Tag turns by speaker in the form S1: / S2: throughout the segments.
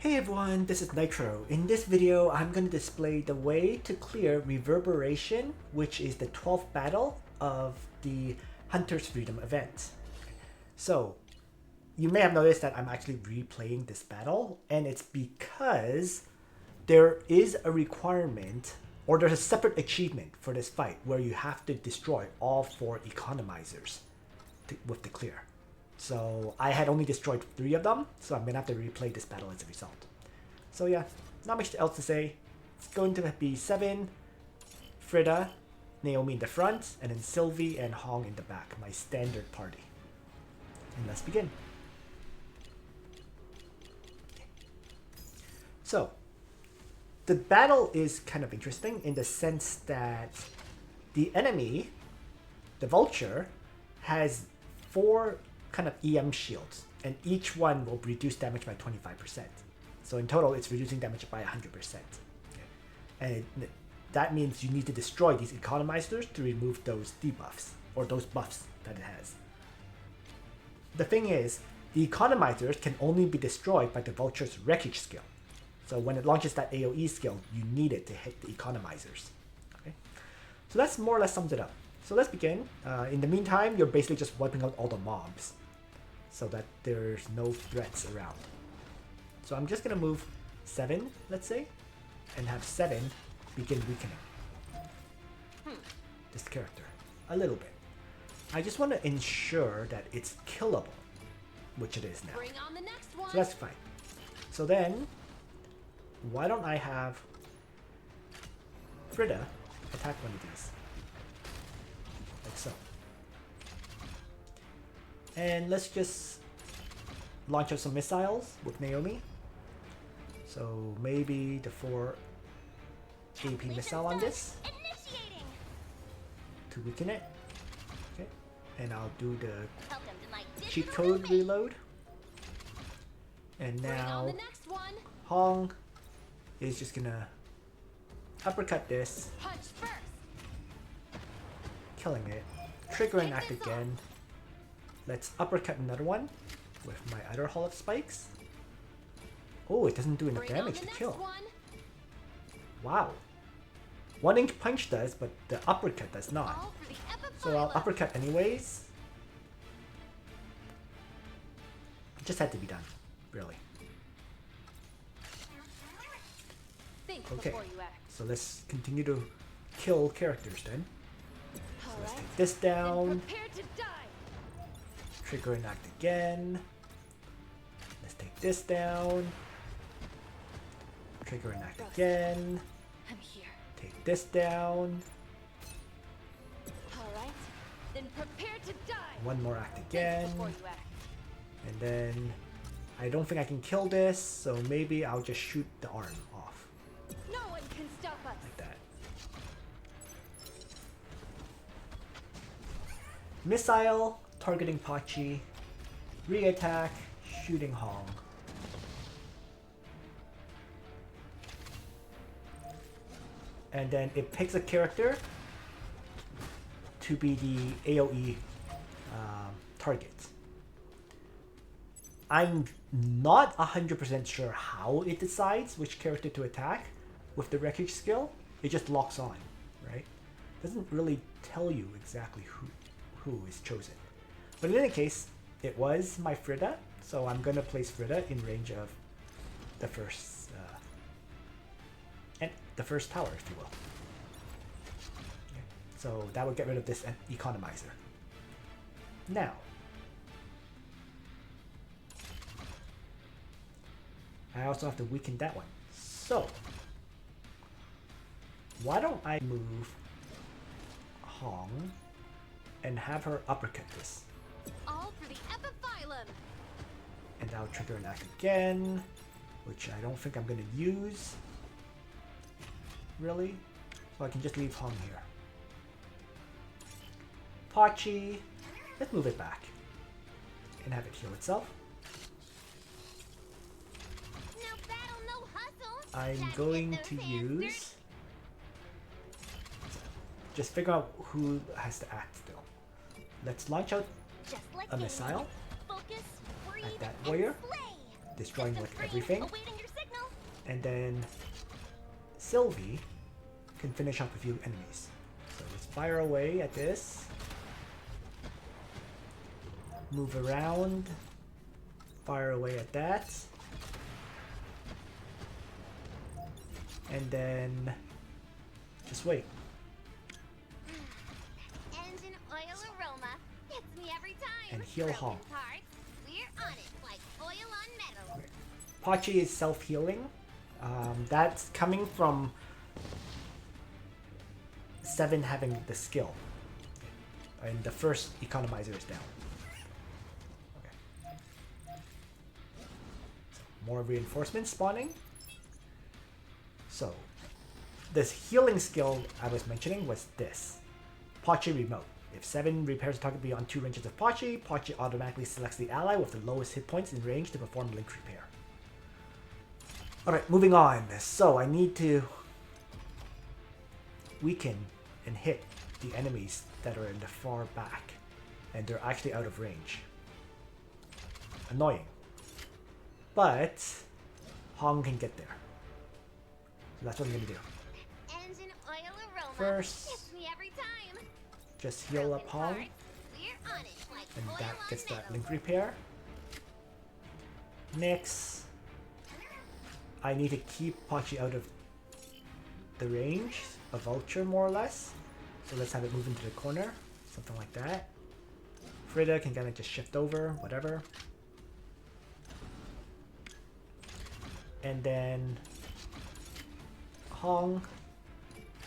S1: Hey everyone, this is Nitro. In this video, I'm going to display the way to clear Reverberation, which is the 12th battle of the Hunter's Freedom event. So, you may have noticed that I'm actually replaying this battle, and it's because there is a requirement, or there's a separate achievement for this fight where you have to destroy all 4 Economizers with the clear. So I had only destroyed 3 of them, so I'm gonna have to replay this battle as a result. So yeah, not much else to say. It's going to be 7, Frida, Naomi in the front, and then Sylvie and Hong in the back, my standard party. And let's begin. So, the battle is kind of interesting in the sense that the enemy, the Vulture, has 4 kind of EM shields, and each one will reduce damage by 25%. So in total, it's reducing damage by 100%. Okay. And that means you need to destroy these Economizers to remove those debuffs, or those buffs that it has. The thing is, the Economizers can only be destroyed by the Vulture's Wreckage skill. So when it launches that AoE skill, you need it to hit the Economizers. Okay? So that's more or less sums it up. So let's begin. In the meantime, you're basically just wiping out all the mobs so that there's no threats around. So I'm just going to move 7, let's say, and have 7 begin weakening this character a little bit. I just want to ensure that it's killable, which it is now.
S2: Bring on the next one.
S1: So that's fine. So then, why don't I have Frida attack one of these? Like so. And let's just launch out some missiles with Naomi. So maybe the 4 AP missile on this to weaken it. Okay. And I'll do the cheat code reload. And now Hong is just gonna uppercut this, killing it, trigger and act again. Let's uppercut another one with my other Hall of Spikes. Oh, it doesn't do enough damage to kill. Wow. 1-inch punch does, but the uppercut does not. So I'll uppercut anyways. It just had to be done, really. Okay, so let's continue to kill characters then. So let's take this down. Trigger and act again. Let's take this down. Trigger and act again.
S2: I'm here.
S1: Take this down.
S2: Alright, then prepare to die.
S1: One more act again. And then I don't think I can kill this, so maybe I'll just shoot the arm off.
S2: No one can stop us.
S1: Like that. Missile, targeting Pachi, re-attack, shooting Hong. And then it picks a character to be the AoE target. I'm not 100% sure how it decides which character to attack with the Wreckage skill. It just locks on, right? Doesn't really tell you exactly who is chosen. But in any case, it was my Frida, so I'm gonna place Frida in range of the first tower, if you will. Okay. So that would get rid of this Economizer. Now, I also have to weaken that one. So, why don't I move Hong and have her uppercut this?
S2: All for the Epiphylum.
S1: And I'll trigger an act again, which I don't think I'm going to use. Really? So I can just leave Hong here. Pachi, let's move it back and have it heal itself.
S2: No battle, no hustle.
S1: I'm going to use... Just figure out who has to act still. Let's launch out a missile at that warrior, destroying like everything. And then Sylvie can finish up a few enemies. So let's fire away at this. Move around. Fire away at that. And then just wait.
S2: Engine oil aroma hits me every time.
S1: And heal
S2: Broken
S1: Hong.
S2: parts, we're on it like oil on metal.
S1: Pachi is self-healing. That's coming from 7 having the skill. And the first Economizer is down. Okay. So, more reinforcements spawning. So, this healing skill I was mentioning was this. Pachi Remote. If 7 repairs a target beyond 2 ranges of Pachi, Pachi automatically selects the ally with the lowest hit points in range to perform link repair. Alright, moving on. So, I need to weaken and hit the enemies that are in the far back. And they're actually out of range. Annoying. But, Hong can get there. So that's what I'm going to do.
S2: Engine oil aroma
S1: First,
S2: hits me every time.
S1: just heal up
S2: Broken
S1: Hong.
S2: parts, we're on it like
S1: And
S2: oil
S1: that
S2: on
S1: gets that
S2: metal.
S1: link repair. Next, I need to keep Pachi out of the range of Vulture, more or less. So let's have it move into the corner. Something like that. Frida can kind of just shift over, whatever. And then Hong,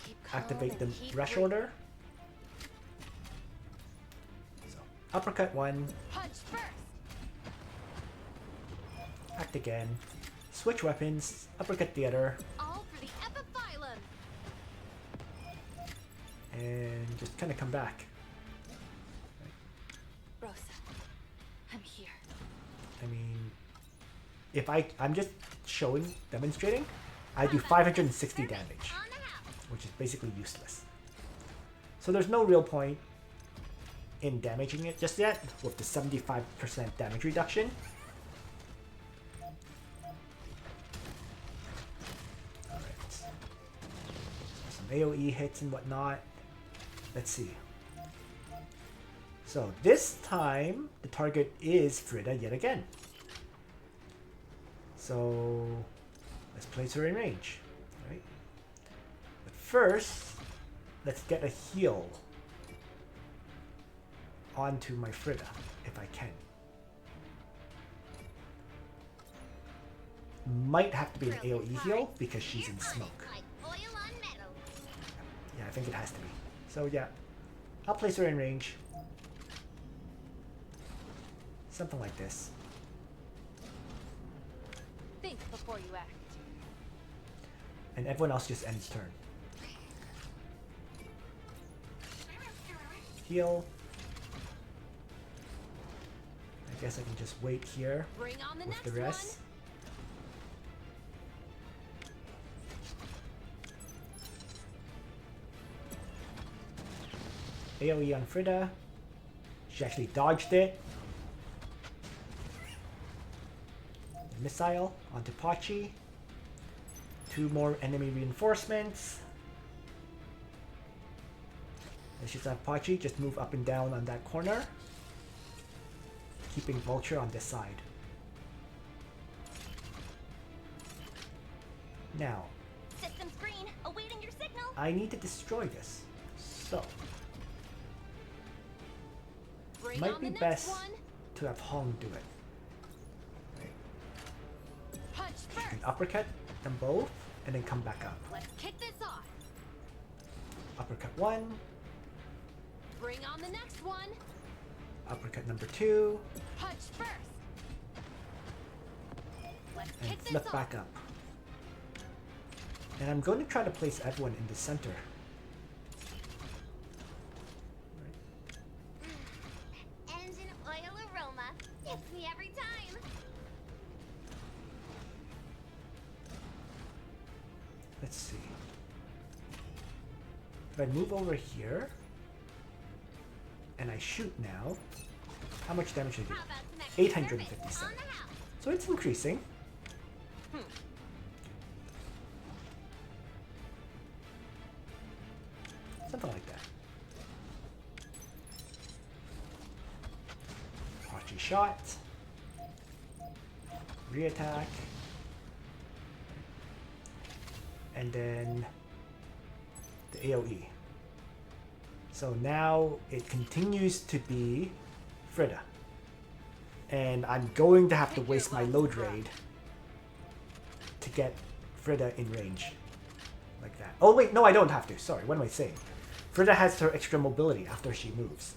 S2: Keep calm
S1: activate the
S2: and keep
S1: rush
S2: breathing.
S1: order. So, uppercut 1,
S2: Punch first.
S1: act again, switch weapons, uppercut the other,
S2: All for the epiphyllum.
S1: and just kind of come back.
S2: Rosa, I'm here.
S1: I mean, if I'm just showing, demonstrating, I do 560 damage,
S2: On the house.
S1: which is basically useless. So there's no real point in damaging it just yet with the 75% damage reduction. Alright. Some AoE hits and whatnot. Let's see. So this time, the target is Frida yet again. So let's place her in range. Right? But first, let's get a heal onto my Frida, if I can. Might have to be an AoE heal because she's in smoke.
S2: Like oil on metal.
S1: Yeah, I think it has to be. So yeah, I'll place her in range. Something like this.
S2: Think before you act.
S1: And everyone else just ends turn. Heal. I guess I can just wait here
S2: Bring on the
S1: with
S2: next
S1: the rest. AoE on Frida. She actually dodged it. Missile onto Pachi. 2 more enemy reinforcements. Let's just have Pachi just move up and down on that corner, keeping Vulture on this side. Now,
S2: Systems green, awaiting your signal.
S1: I need to destroy this. So,
S2: Bring
S1: might
S2: on
S1: be
S2: the next
S1: best
S2: one.
S1: to have Hong do it.
S2: Punch
S1: She can
S2: first.
S1: uppercut them both and then come back up.
S2: Let's kick this off.
S1: Uppercut 1,
S2: Bring on the next one.
S1: uppercut number 2,
S2: Punch first. Let's
S1: and
S2: kick this
S1: flip
S2: off.
S1: back up. And I'm going to try to place everyone in the center.
S2: Engine oil aroma hits me every time.
S1: Let's see. If I move over here and I shoot now, how much damage did I do?
S2: How about some extra
S1: 857.
S2: service on the house?
S1: So it's increasing. shot, re-attack, and then the AoE. So now it continues to be Frida. And I'm going to have to waste my load raid to get Frida in range. Like that. Oh wait, no I don't have to. Sorry, what am I saying? Frida has her extra mobility after she moves.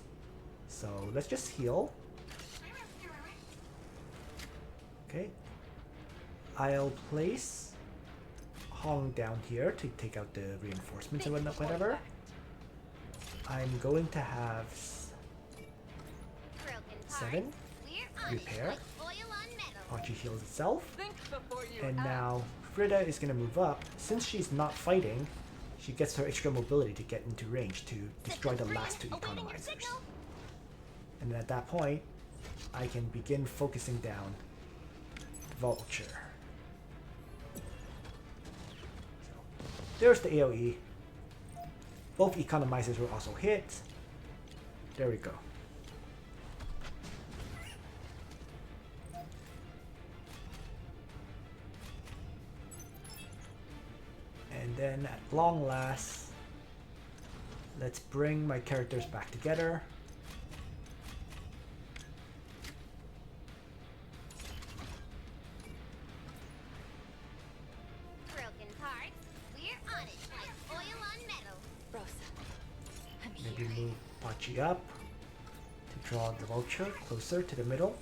S1: So let's just heal. Okay. I'll place Hong down here to take out the reinforcements and whatever. I'm going to have 7 repair. Archie heals itself. And now Frida is going to move up. Since she's not fighting, she gets her extra mobility to get into range to destroy the last 2 Economizers. And then at that point, I can begin focusing down Vulture. So, there's the AoE. Both Economizers were also hit. There we go. And then at long last, let's bring my characters back together.
S2: Broken parts, we're on it like oil on metal.
S3: Rosa, I'm
S1: Maybe
S3: here.
S1: move Pachi up to draw the Vulture closer to the middle.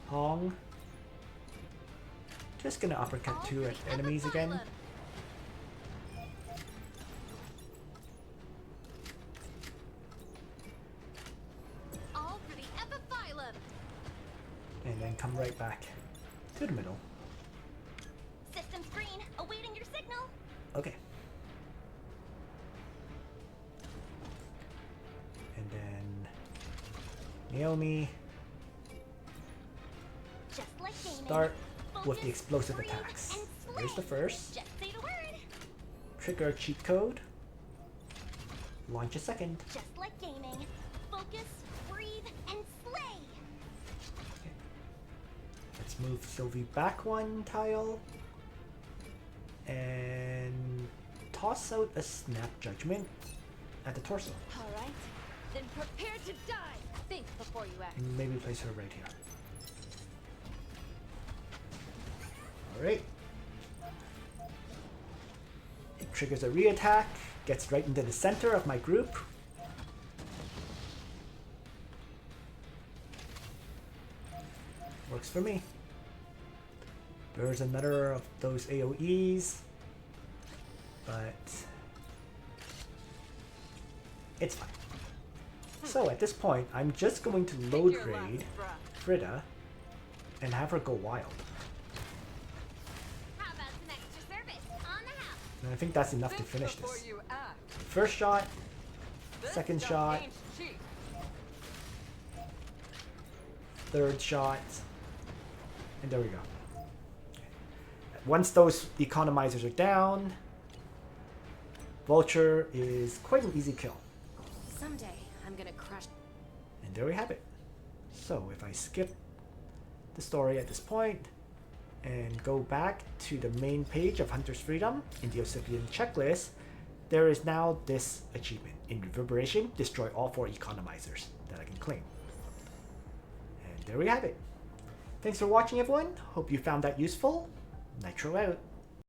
S1: Hong. Just gonna uppercut 2 at enemies again.
S2: All for the epiphyllum.
S1: And then come right back to the middle.
S2: System screen, awaiting your signal.
S1: Okay. And then Naomi,
S2: Just like gaming.
S1: start with the
S2: Focus,
S1: explosive
S2: breathe,
S1: attacks.
S2: and
S1: Here's the
S2: slay.
S1: first.
S2: Just say the word.
S1: Trigger cheat code. Launch a second.
S2: Just like gaming. Focus, breathe, and slay.
S1: Let's move Sylvie back 1 tile. And toss out a snap judgment at the torso.
S3: All right, then prepare to die. Think before you act.
S1: And maybe place her right here. Alright. It triggers a re-attack, gets right into the center of my group. Works for me. There's another of those AoEs, but it's fine. So at this point, I'm just going to load
S3: Take your last
S1: raid
S3: breath.
S1: Frida and have her go wild.
S2: How about some extra service on the house?
S1: And I think that's enough to
S3: Think
S1: finish
S3: before
S1: this.
S3: you act.
S1: First shot,
S3: This
S1: second
S3: stuff
S1: shot,
S3: ain't cheap.
S1: third shot, and there we go. Once those economizers are down, Vulture is quite an easy kill.
S3: Someday I'm gonna crush.
S1: And there we have it. So if I skip the story at this point and go back to the main page of Hunter's Freedom in the Ossipian checklist, there is now this achievement. In Reverberation, destroy all 4 economizers that I can claim. And there we have it. Thanks for watching everyone. Hope you found that useful. Nitro out.